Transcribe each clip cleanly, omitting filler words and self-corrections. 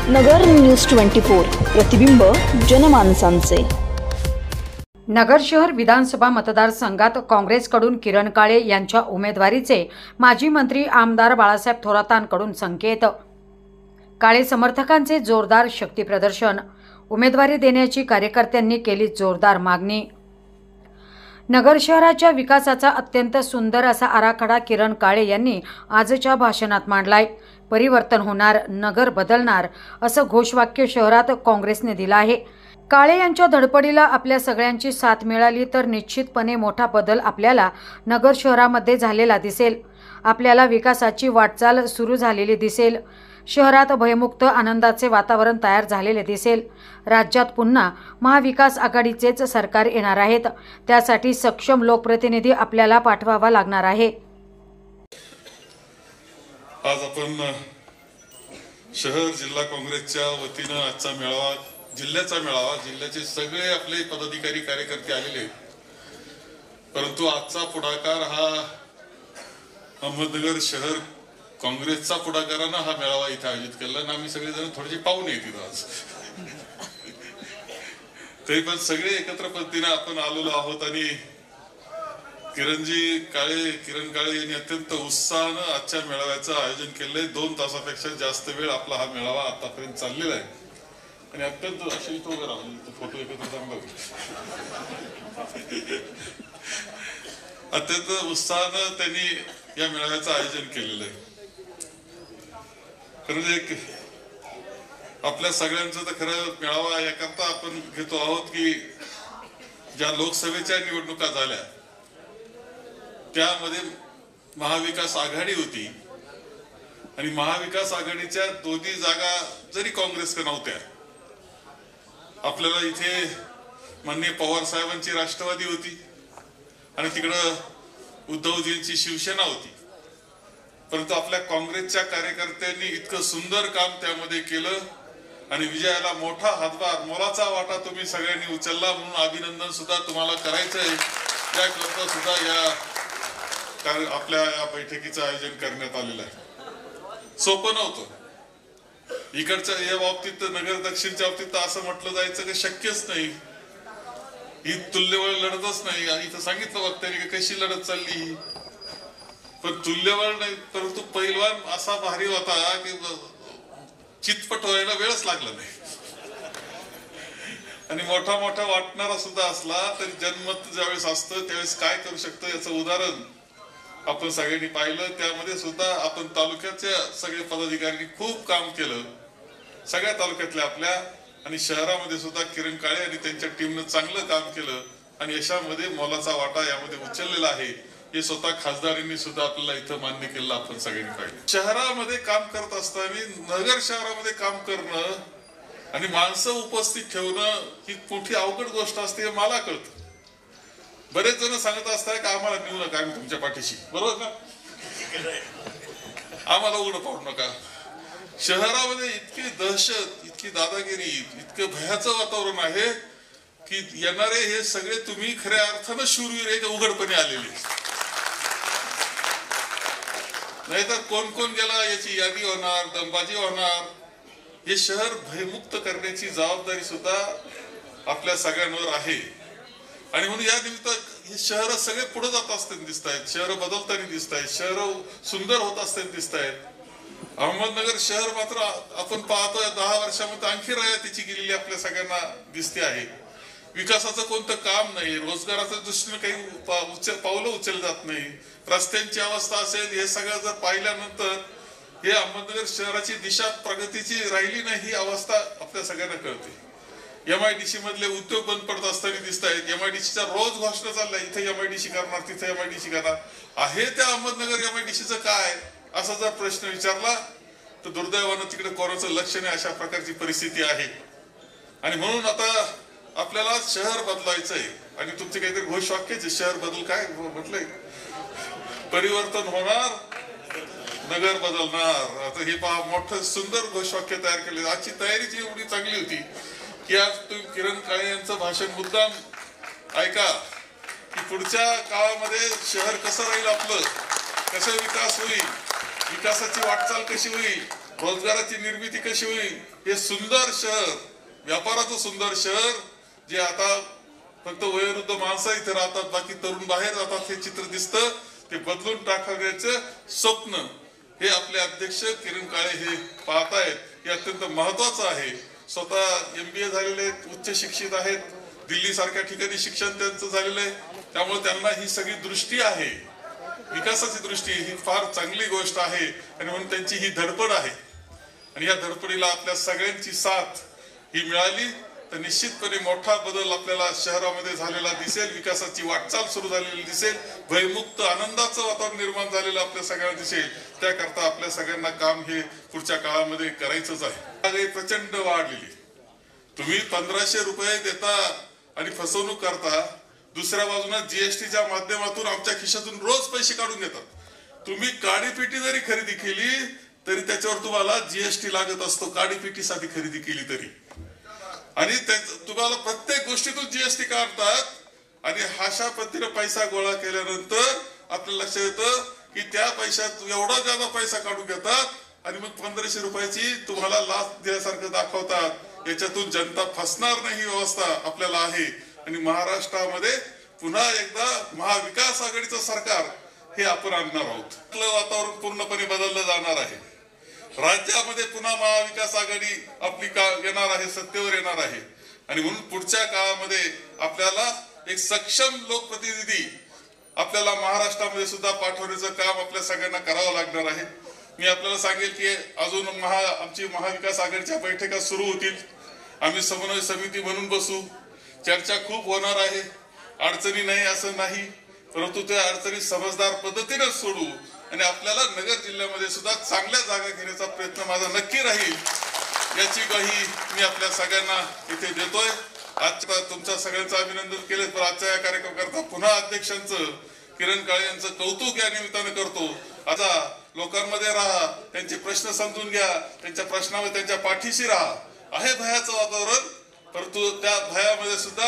नगर news 24 प्रतिबिंब जनमानसांचे। नगर शहर विधानसभा मतदारसंघात काँग्रेसकडून किरण काळे यांच्या उमेदवारीचे माजी मंत्री आमदार बाळासाहेब थोरातांकडून संकेत। काळे समर्थकांचे जोरदार शक्ती प्रदर्शन, उमेदवारी देण्याची कार्यकर्त्यांनी केली जोरदार मागणी। नगर शहराच्या विकासाचा अत्यंत सुंदर असा आराखडा किरण काळे यांनी आजच्या भाषणात मांडलाय। परिवर्तन होणार, नगर बदलणार असं घोषवाक्य शहरात काँग्रेसने दिलं आहे। काळे यांच्या धडपडीला आपल्या सगळ्यांची साथ मिळाली तर निश्चितपणे मोठा बदल आपल्याला नगर शहरामध्ये झालेला दिसेल। आपल्याला विकासाची वाटचाल सुरू झालेली दिसेल। शहरात भयमुक्त आनंदाचे वातावरण तयार झालेले दिसेल। राज्यात पुन्हा महाविकास आघाडीचेच सरकार येणार आहेत। त्यासाठी सक्षम लोकप्रतिनिधी आपल्याला पाठवावा लागणार आहे। आज आपण शहर जिल्हा काँग्रेसच्या वतीने आजचा मेळावा, जिल्ह्याचे सगळे आपले पदाधिकारी कार्यकर्ते आलेले, परंतु आजचा पुढाकार हा अहमदनगर शहर काँग्रेसचा पुढाकाराने हा मेळावा इथे आयोजित केला आणि आम्ही सगळेजण थोडेसे पाहुणे येतील आज। तरी पण सगळे एकत्र पद्धतीने आपण आलेलो आहोत आणि किरण काळे यांनी अत्यंत उत्साहाने आजच्या मेळाव्याचं आयोजन केलंय। 2 तासापेक्षा जास्त वेळ आपला हा मेळावा आतापर्यंत चाललेला आहे आणि अत्यंत अशी फोटो एकत्र चांगला अत्यंत उत्साहानं त्यांनी या मेळाव्याचं आयोजन केलेलं आहे। खरंच आपल्या सगळ्यांचं तर खरं मेळावा याकरता आपण घेतो आहोत की ज्या लोकसभेच्या निवडणुका झाल्या त्यामध्ये महाविकास आघाडी होती आणि महाविकास आघाडीच्या दोन्ही जागा जरी काँग्रेसकडे नव्हत्या, आपल्याला इथे माननीय पवार साहेबांची राष्ट्रवादी होती आणि तिकडं उद्धवजींची शिवसेना होती, परंतु आपल्या काँग्रेसच्या कार्यकर्त्यांनी इतकं सुंदर काम त्यामध्ये केलं आणि विजयाला मोठा हातभार, मोलाचा वाटा तुम्ही सगळ्यांनी उचलला, म्हणून अभिनंदन सुद्धा तुम्हाला करायचंय। त्याकरता सुद्धा आपल्या या बैठकीचं आयोजन करण्यात आलेलं आहे। सोपं नव्हतं। इकडच्या या बाबतीत, नगर दक्षिणच्या बाबतीत असं म्हटलं जायचं की शक्यच नाही, ही तुल्यबळ लढतच नाही। इथं सांगितलं वक्त्यांनी की कशी लढत चालली, पण तुल्यबळ नाही, परंतु पैलवान असा भारी होता की चितपट व्हायला वेळच लागला नाही आणि मोठा वाटणारा सुद्धा असला तरी जनमत ज्यावेळेस असतं त्यावेळेस काय करू शकतं याचं उदाहरण आपण सगळ्यांनी पाहिलं। त्यामध्ये सुद्धा आपण तालुक्याच्या सगळे पदाधिकाऱ्यांनी खूप काम केलं, सगळ्या तालुक्यातल्या आपल्या आणि शहरामध्ये सुद्धा किरण काळे आणि त्यांच्या टीमनं चांगलं काम केलं आणि यशामध्ये मोलाचा वाटा यामध्ये उचललेला आहे। हे स्वतः खासदारांनी सुद्धा आपल्याला इथं मान्य केलं, आपण सगळ्यांनी पाहिलं। शहरामध्ये काम करत असताना नगर शहरामध्ये काम करणं आणि माणसं उपस्थित ठेवणं ही मोठी अवघड गोष्ट असते हे मला कळतं। बरेच जण सांगत असतात की आम्हाला नेऊ नका, आम्ही तुमच्या पाठीशी, बरोबर का? आम्हाला उघडं पाडू नका। शहरामध्ये इतकी दहशत, इतकी दादागिरी, इतकं भयाचं वातावरण आहे की येणारे हे सगळे तुम्ही खऱ्या अर्थानं शूरवीर एक उघडपणे आलेले, नाहीतर कोण गेला याची यादी होणार, दमबाजी होणार। हे शहर भयमुक्त करण्याची जबाबदारी सुद्धा आपल्या सगळ्यांवर आहे आणि म्हणून या निमित्त हे शहर सगळे पुढे जात असताना दिसत आहेत, शहर बदलताना दिसत आहेत, शहर सुंदर होत असताना दिसत आहेत। अहमदनगर शहर मात्र आपण पाहतोय 10 वर्षामध्ये आणखी रयातीची गेलेली आपल्या सगळ्यांना दिसते आहे। विकासाचं कोणतं काम नाही, रोजगाराच्या दृष्टीने काही पावलं उचलली जात नाही, रस्त्यांची अवस्था असेल, हे सगळं जर पाहिल्यानंतर हे अहमदनगर शहराची दिशा प्रगतीची राहिली नाही ही अवस्था आपल्या सगळ्यांना कळते। MIDC मधले उद्योग बंद पडत असताना दिसत आहेत। MIDCच्या रोज घोषणा चालल्या, इथे MIDC करणार, तिथे MIDC करणार आहे। त्या अहमदनगर MIDCचं काय असा जर प्रश्न विचारला तर दुर्दैवानं तिकडे कोणाचं लक्ष नाही, अशा प्रकारची परिस्थिती आहे। आणि म्हणून आता आपल्याला शहर बदलायचंय आणि तुमचे काहीतरी घोषवाक्याचे शहर बदल काय म्हटलंय, परिवर्तन होणार, नगर बदलणार। आता हे पहा, मोठं सुंदर घोषवाक्य तयार केले। आजची तयारीची एवढी चांगली होती की आज तुम्ही किरण काळे यांचं भाषण मुद्दाम ऐका की पुढच्या काळामध्ये शहर कसं राहील, आपलं कसं विकास होईल, विकासाची वाटचाल कशी होईल, रोजगाराची निर्मिती कशी होईल, हे सुंदर शहर, व्यापाराचं सुंदर शहर जे आता फक्त वयोवृद्ध माणसं इथे राहतात, बाकी तरुण बाहेर जातात, हे चित्र दिसतं, ते बदलून टाकायचं स्वप्न हे आपले अध्यक्ष किरण काळे हे पाहतायत. हे अत्यंत महत्वाचं आहे. स्वतः MBA झालेले आहेत, उच्च शिक्षित आहेत, दिल्ली सारख्या ठिकाणी शिक्षण त्यांचं झालेलं आहे, त्यामुळे त्यांना ही सगळी दृष्टी आहे, विकासाची दृष्टी, ही फार चांगली गोष्ट आहे. आणि म्हणून त्यांची ही धडपड आहे. आणि या धडपडीला आपल्या सगळ्यांची साथ ही मिळाली तर निश्चितपणे मोठा बदल आपल्याला शहरामध्ये झालेला दिसेल, विकासाची वाटचाल सुरू झालेली दिसेल, भयमुक्त आनंदाचं वातावरण निर्माण झालेलं आपल्या सगळ्यांना दिसेल. त्याकरता आपल्या सगळ्यांना काम हे पुढच्या काळामध्ये करायचंच आहे. महागाई प्रचंड वाढलेली, तुम्ही 1500 रुपये देता आणि फसवणूक करता, दुसऱ्या बाजूला GSTच्या माध्यमातून आमच्या खिशातून रोज पैसे काढून घेतात. तुम्ही काडीपेटी जरी खरेदी केली तरी त्याच्यावर तुम्हाला GST लागत असतो, काडीपेटीसाठी खरेदी केली तरी. आणि तुम्हाला प्रत्येक गोष्टीतून GST काढतात. आणि अशा पद्धतीने पैसा गोळा केल्यानंतर आपल्या लक्षात येतं की त्या पैशात एवढा जादा पैसा काढून घेतात आणि मग 1500 रुपयाची तुम्हाला लाच दिल्यासारखं दाखवतात. याच्यातून जनता फसणार नाही ही व्यवस्था आपल्याला आहे. आणि महाराष्ट्रामध्ये पुन्हा एकदा महाविकास आघाडीचं सरकार हे आपण आणणार आहोत. वातावरण पूर्णपणे बदललं जाणार आहे. राज्यामध्ये पुन्हा महाविकास आघाडी आपली येणार आहे, सत्तेवर येणार आहे. आणि म्हणून पुढच्या काळामध्ये आपल्याला एक सक्षम लोकप्रतिनिधी आपल्याला महाराष्ट्रामध्ये सुद्धा पाठवण्याचं काम आपल्या सगळ्यांना करावं लागणार आहे. मी आपल्याला सांगेल की अजून आमची महाविकास आघाडीच्या बैठका सुरू होतील. आम्ही समन्वय समिती म्हणून बसू, चर्चा खूप होणार आहे. अडचणी नाही असं नाही, परंतु त्या अडचणी समजदार पद्धतीने सोडू. आणि आपल्याला नगर जिल्ह्यामध्ये सुद्धा चांगल्या जागा घेण्याचा प्रयत्न माझा नक्की राहील, याची ग्वाही मी आपल्या सगळ्यांना इथे देतोय. आजच्या तुमच्या सगळ्यांचं अभिनंदन केलं, पण आजच्या या कार्यक्रमाकरता पुन्हा अध्यक्षांचं किरण काळे यांचं कौतुक या निमित्तानं करतो. आता लोकांमध्ये राहा, त्यांचे प्रश्न समजून घ्या, त्यांच्या प्रश्नावर त्यांच्या पाठीशी राहा. आहे भयाचं वातावरण, परंतु त्या भयामध्ये सुद्धा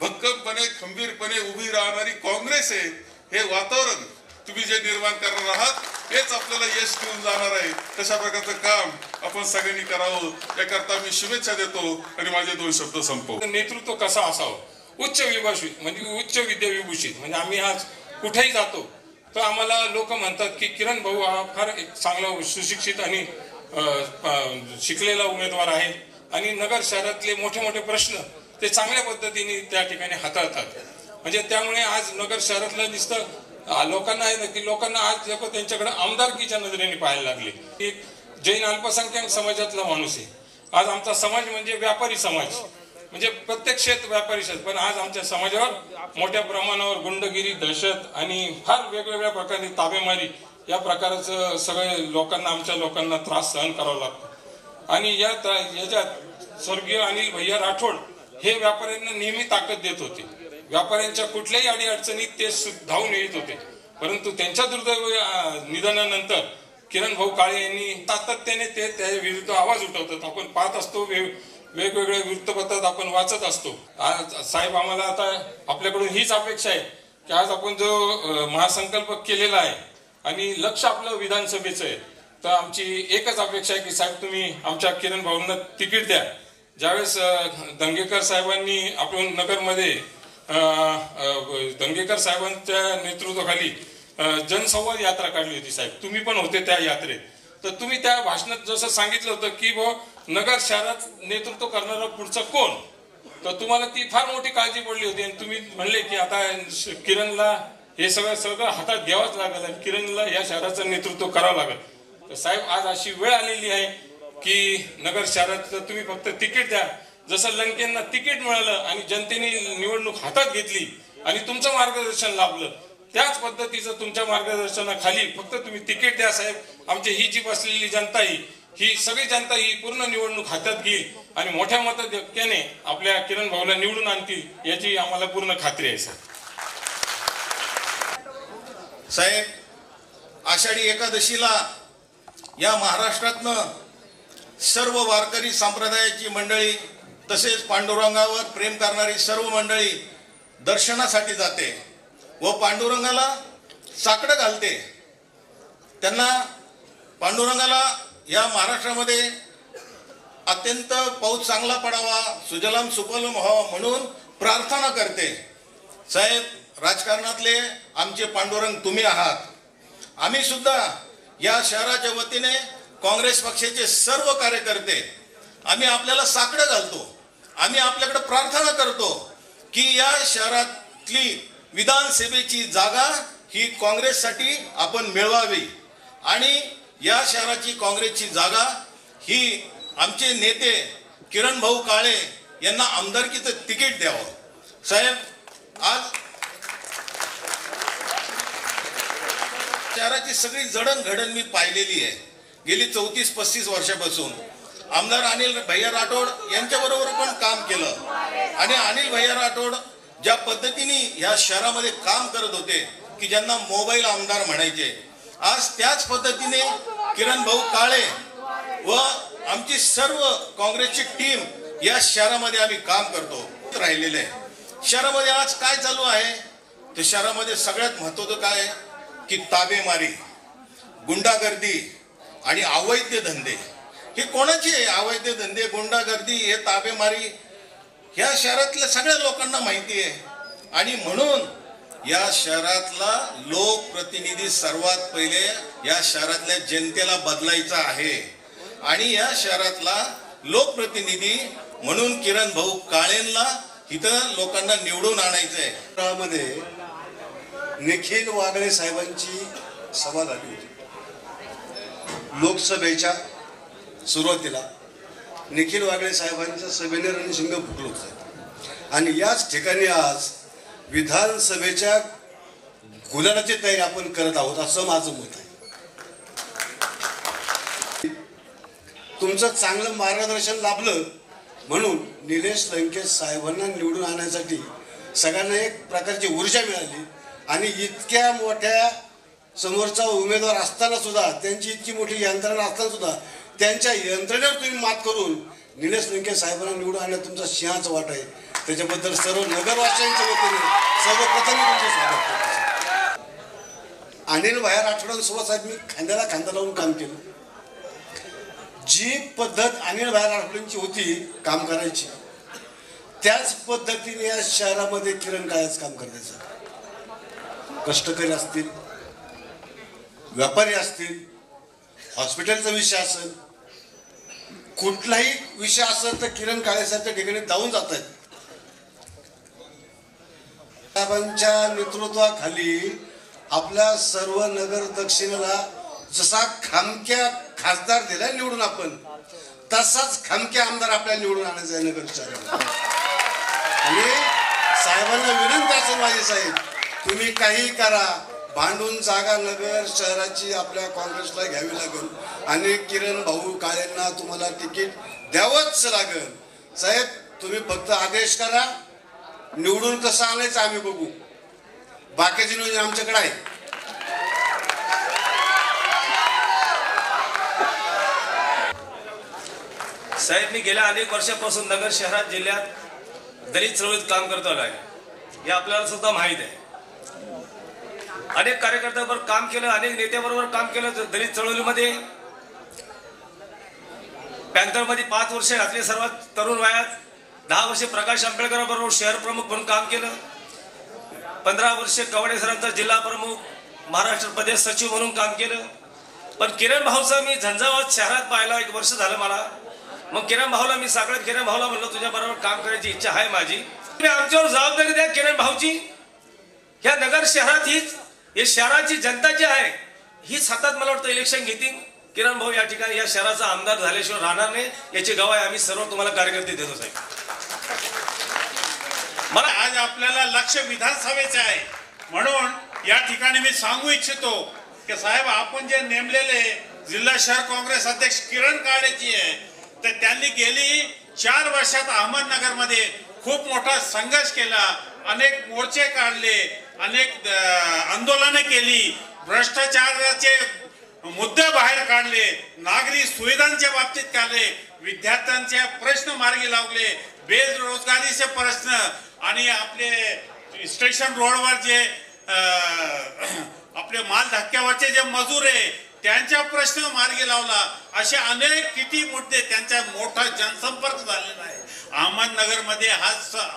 भक्कमपणे खंबीरपणे उभी राहणारी काँग्रेस आहे. हे वातावरण तुम्ही जे निर्माण करणार आहात हेच आपल्याला यश घेऊन जाणार आहे. तशा प्रकारचं काम आपण सगळ्यांनी करावं, याकरता मी शुभेच्छा देतो आणि माझे 2 शब्द संपवतो. नेतृत्व कसं असावं, उच्च विभाषित म्हणजे उच्च विद्याविभूषित. म्हणजे आम्ही आज कुठेही जातो तर आम्हाला लोक म्हणतात की किरण भाऊ हा फार एक चांगला सुशिक्षित आणि शिकलेला उमेदवार आहे आणि नगर शहरातले मोठे मोठे प्रश्न ते चांगल्या पद्धतीने त्या ठिकाणी हाताळतात. म्हणजे त्यामुळे आज नगर शहरातलं नुसतं लोकांना आहे ना की लोकांना आज लोक त्यांच्याकडे आमदारकीच्या नजरेने पाहायला लागले. एक जैन अल्पसंख्याक समाजातला माणूस आहे. आज आमचा समाज म्हणजे व्यापारी समाज, म्हणजे प्रत्येक क्षेत्र व्यापारी समाज. पण आज आमच्या समाजावर मोठ्या प्रमाणावर गुंडगिरी, दहशत आणि फार वेगवेगळ्या प्रकारे ताबेमारी या प्रकारचं सगळे लोकांना, आमच्या लोकांना त्रास सहन करावा लागतो. आणि याच्यात स्वर्गीय अनिल भैया राठोड हे व्यापाऱ्यांना नेहमी ताकद देत होते. व्यापाऱ्यांच्या कुठल्याही अडीअडचणीत ते धावून येत होते. परंतु त्यांच्या दुर्दैवी निधनानंतर किरण भाऊ काळे यांनी सातत्याने ते त्या विरुद्ध आवाज उठवतात. आपण पाहत असतो, वेगवेगळ्या वृत्तपत्रात आपण वाचत असतो. आज साहेब आम्हाला आता आपल्याकडून हीच अपेक्षा आहे की आज आपण जो महासंकल्प केलेला आहे आणि लक्ष आपलं विधानसभेचं आहे, तर आमची एकच अपेक्षा आहे की साहेब तुम्ही आमच्या किरण भाऊंना तिकीट द्या. ज्यावेळेस दंगेकर साहेबांनी आपण नगरमध्ये दंगेकर साहेबांच्या नेतृत्वाखाली जनसंवाद यात्रा काढली होती साहेब, तुम्ही पण होते त्या यात्रेत. तर तुम्ही त्या भाषणात जसं सांगितलं होतं की नगर शहरात नेतृत्व करणारा पुढचं कोण, तर तुम्हाला ती फार मोठी काळजी पडली होती. आणि तुम्ही म्हणले की आता किरणला हे सगळं हातात घ्यावंच लागेल आणि किरणला या शहराचं नेतृत्व करावं लागेल. तर साहेब आज अशी वेळ आलेली आहे की नगर शहरात तुम्ही फक्त तिकीट द्या. जसं लंकेंना तिकीट मिळालं आणि जनतेने निवडणूक हातात घेतली आणि तुमचं मार्गदर्शन लाभलं, त्याच पद्धतीचं तुमच्या मार्गदर्शनाखाली फक्त तुम्ही तिकीट द्या साहेब. आमची ही जी बसलेली जनता ही सगळी जनता ही पूर्ण निवडणूक हातात घेईल आणि मोठ्या मताधिक्याने आपल्या किरण भाऊला निवडून आणतील याची आम्हाला पूर्ण खात्री आहे साहेब. आषाढी एकादशीला या महाराष्ट्रातनं सर्व वारकरी संप्रदायाची मंडळी तसेच पांडुरंगावर प्रेम करणारी सर्व मंडळी दर्शनासाठी जाते व पांडुरंगाला साकडं घालते. त्यांना पांडुरंगाला या महाराष्ट्रामध्ये अत्यंत पाऊस चांगला पडावा, सुजलाम सुफलाम व्हावा म्हणून प्रार्थना करते. साहेब, राजकारणातले आमचे पांडुरंग तुम्ही आहात. आम्ही सुद्धा या शहराच्या वतीने काँग्रेस पक्षाचे सर्व कार्यकर्ते आम्ही आपल्याला साकडं घालतो. आम्ही आपल्याकडे प्रार्थना करतो की या शहरातली विधानसभेची जागा ही काँग्रेससाठी आपण मिळवावी आणि या शहराची काँग्रेसची जागा ही आमचे नेते किरण भाऊ काळे यांना आमदारकीचं तिकीट द्यावं. साहेब, आज शहराची सगळी जडणघडण मी पाहिलेली आहे गेली 34-35 वर्षापासून. आमदार अनिल भैया राठोड यांच्याबरोबर पण काम केलं आणि अनिल भैया राठोड ज्या पद्धतीने या शहरामध्ये काम करत होते की ज्यांना मोबाईल आमदार म्हणायचे, आज त्याच पद्धतीने किरण भाऊ काळे व आमची सर्व काँग्रेसची टीम या शहरामध्ये आम्ही काम करतो राहिलेले आहे. शहरामध्ये आज काय चालू आहे तर शहरामध्ये सगळ्यात महत्त्वाचं काय आहे की ताबेमारी, गुंडागर्दी आणि अवैध धंदे. हे कोणाचे अवैध धंदे, गुंडागर्दी, हे ताबेमारी ह्या शहरातल्या सगळ्या लोकांना माहिती आहे. आणि म्हणून या शहरातला लोकप्रतिनिधी सर्वात पहिले या शहरातल्या जनतेला बदलायचा आहे आणि या शहरातला लोकप्रतिनिधी म्हणून किरण भाऊ काळेंना इथं लोकांना निवडून आणायचं आहे. मध्ये निखिल वागळे साहेबांची सभा झाली होती. लोकसभेच्या सुरुवातीला निखिल वागळे साहेबांच्या सभेने रणशिंग फुटलं होतं आणि याच ठिकाणी आज विधानसभेच्या गुलालाची तयारी आपण करत आहोत असं माझं मत आहे. तुमचं चांगलं मार्गदर्शन लाभलं म्हणून निलेश लंके साहेबांना निवडून आणण्यासाठी सगळ्यांना एक प्रकारची ऊर्जा मिळाली आणि इतक्या मोठ्या समोरचा उमेदवार असताना सुद्धा, त्यांची इतकी मोठी यंत्रणा असताना सुद्धा त्यांच्या यंत्रणेवर तुम्ही मात करून निलेश लंके साहेबांना निवडून आणण्यात तुमचा सिंहाचा वाटा आहे. त्याच्याबद्दल सर्व नगरवासियांच्या वतीने सर्वप्रथम तुमचं स्वागत करतो. अनिल भैया राठोडांसोबत साहेब मी खांद्याला खांदा लावून काम केलं. जी पद्धत अनिल भैया राठोडांची होती काम करायची, त्याच पद्धतीने या शहरामध्ये किरण काळेच काम करायचं. कष्टकरी असतील, व्यापारी असतील, हॉस्पिटलचा विषय असेल, कुठलाही विषय असेल तर किरण काळेसारख्या ठिकाणी धावून जात आहेत. साहेबांच्या नेतृत्वाखाली आपल्या सर्व नगर दक्षिणेला जसा खामक्या खासदार दिला निवडून आपण, तसाच खामक्या आमदार आपल्याला निवडून आणायचा आहे नगर शहराला. आणि साहेबांना विनंती असेल माझी, साहेब तुम्ही काही करा, भांडून जागा नगर शहराची आपल्या काँग्रेसला घ्यावी लागेल आणि किरण भाऊ काळेंना तुम्हाला तिकीट द्यावंच लागेल. साहेब तुम्ही फक्त आदेश करा, निवडून कसं आणायचं आम्ही बघू, बाकीची नियोजन आमच्याकडे आहे. साहेब मी गेल्या अनेक वर्षापासून नगर शहरात जिल्ह्यात दलित चळवळीत काम करतो आहे, हे आपल्याला सुद्धा माहीत आहे. अनेक कार्यकर्त्यांबरोबर काम केलं, अनेक नेत्याबरोबर काम केलं. दलित चळवळीमध्ये पॅन्थरमध्ये 5 वर्ष घातली सर्वात तरुण वयात. 10 वर्षे प्रकाश आंबेडकरांबरोबर शहर प्रमुख म्हणून काम केलं. 15 वर्षे कवडे सरांचा जिल्हा प्रमुख, महाराष्ट्र प्रदेश सचिव म्हणून काम केलं. पण किरण भाऊचा मी झंझावात शहरात पाहिला, 1 वर्ष झालं मला. मग किरण भाऊला मी साकडं किरण भाऊला म्हणलं तुझ्या बरोबर काम करायची इच्छा आहे माझी, तुम्ही आमच्यावर जबाबदारी द्या किरण भाऊची. ह्या नगर शहरात ही शहराची जनता जी आहे ही सतत मला वाटतं इलेक्शन घेतील. किरण भाऊ या ठिकाणी या शहराचा आमदार झाल्याशिवाय राहणार नाही, याची गवाही आम्ही सर्व तुम्हाला कार्यकर्ते देतो साहेब. मला आज आपल्याला लक्ष विधानसभेचे आहे म्हणून या ठिकाणी मी सांगू इच्छितो की साहेब आपण जे नेमलेले जिल्हा शहर काँग्रेस अध्यक्ष किरण काळेजी आहे, तर त्यांनी गेली 4 वर्षात अहमदनगरमध्ये खूप मोठा संघर्ष केला, अनेक मोर्चे काढले, अनेक आंदोलने केली, भ्रष्टाचाराचे मुद्दे बाहेर काढले, नागरी सुविधांच्या बाबतीत काढले, विद्यार्थ्यांचे प्रश्न मार्गी लावले, बेरोजगारीचे प्रश्न आणि आपले स्टेशन रोडवर जे आपले माल धक्क्यावरचे जे मजूर आहे त्यांच्या प्रश्न मार्गी लावला. असे अनेक किती मुद्दे, त्यांचा मोठा जनसंपर्क झालेला आहे. अहमदनगरमध्ये हा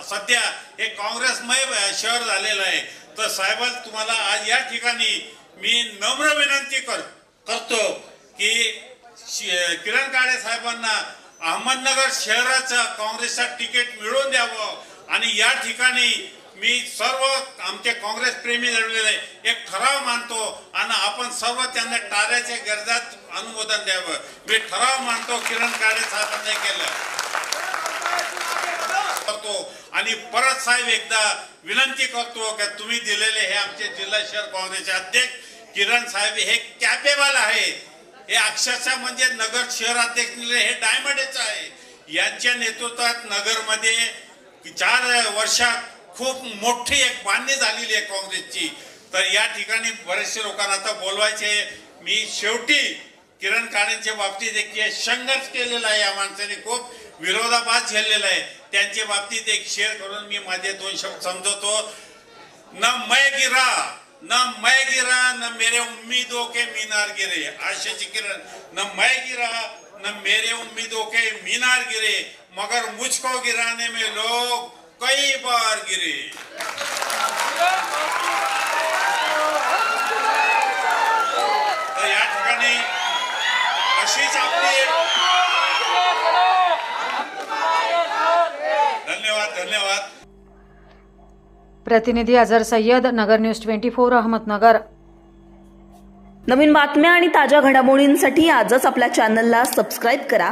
सध्या हे काँग्रेसमय शहर झालेलं आहे. तर साहेबांना तुम्हाला आज या ठिकाणी मी नम्र विनंती करतो की किरण काळे साहेबांना अहमदनगर शहराचं काँग्रेसचा तिकीट मिळवून द्यावं. आणि या ठिकाणी मी सर्व आमचे काँग्रेस प्रेमी जळलेले एक ठराव मानतो आणि आपण सर्व त्यांना टाळ्याच्या गरजात अनुमोदन द्यावं. मी ठराव मानतो किरण काळे साहेबांनी केलं करतो. आणि परत साहेब एकदा विनंती करतो की तुम्ही दिलेले हे आमचे जिल्हा शहर काँग्रेसचे अध्यक्ष किरण साहेब हे कॅपेबल आहे. हे अक्षरशः म्हणजे नगर शहराध्यक्ष हे डायमंडच आहे. यांच्या नेतृत्वात नगरमध्ये 4 वर्षात खूप मोठी एक बांधणी झालेली आहे काँग्रेसची. तर या ठिकाणी बरेचसे लोकांना आता बोलवायचे. मी शेवटी किरण काळेंच्या बाबतीत एक संघर्ष केलेला आहे. या माणसाने खूप विरोधाभास झेललेला आहे. त्यांच्या बाबतीत एक शेअर करून मी माझे 2 शब्द समजवतो. न मैं गिरा न मेरे उम्मीदों के मीनार गिरे. आशीष किरण न मैं गिरा न मेरे उम्मीदों के मीनार गिरे, मगर मुझको गिराने में लोग कई बार गिरे. तर या ठिकाणी अशीच आपली धन्यवाद. प्रतिनिधी अजहर सय्यद, नगर न्यूज 24, अहमदनगर. नवीन बातम्या आणि ताज्या घडामोडींसाठी आजच आपल्या चॅनलला सबस्क्राईब करा.